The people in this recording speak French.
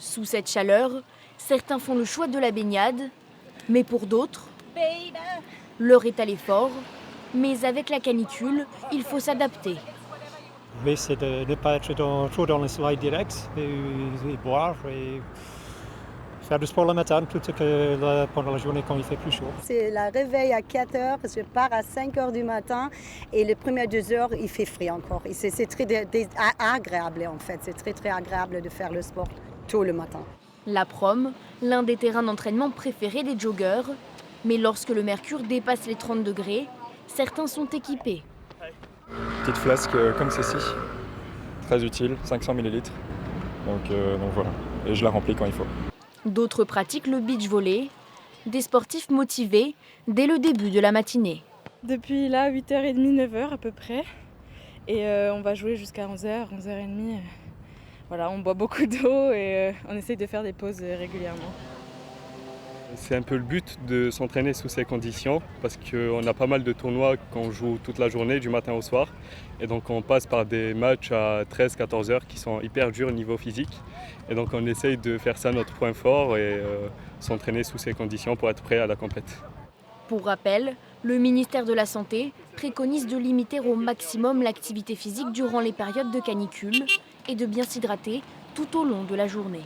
Sous cette chaleur, certains font le choix de la baignade, mais pour d'autres, l'heure est à l'effort. Mais avec la canicule, il faut s'adapter. Mais c'est de ne pas être trop dans le soleil direct et boire et faire du sport le matin plutôt que pendant la journée quand il fait plus chaud. C'est la réveil à 4 heures, je pars à 5 heures du matin et les premières 2 heures, il fait frais encore. Et c'est très agréable en fait, c'est très agréable de faire le sport tôt le matin. La prom, l'un des terrains d'entraînement préférés des joggeurs. Mais lorsque le mercure dépasse les 30 degrés, certains sont équipés. Petite flasque comme ceci, très utile, 500 ml. Donc voilà, et je la remplis quand il faut. D'autres pratiquent le beach volley, des sportifs motivés dès le début de la matinée. Depuis là, 8h30, 9h à peu près. Et on va jouer jusqu'à 11h, 11h30. Voilà, on boit beaucoup d'eau et on essaye de faire des pauses régulièrement. C'est un peu le but de s'entraîner sous ces conditions parce qu'on a pas mal de tournois qu'on joue toute la journée, du matin au soir. Et donc on passe par des matchs à 13-14 heures qui sont hyper durs au niveau physique. Et donc on essaye de faire ça notre point fort et s'entraîner sous ces conditions pour être prêt à la compète. Pour rappel, le ministère de la Santé préconise de limiter au maximum l'activité physique durant les périodes de canicule et de bien s'hydrater tout au long de la journée.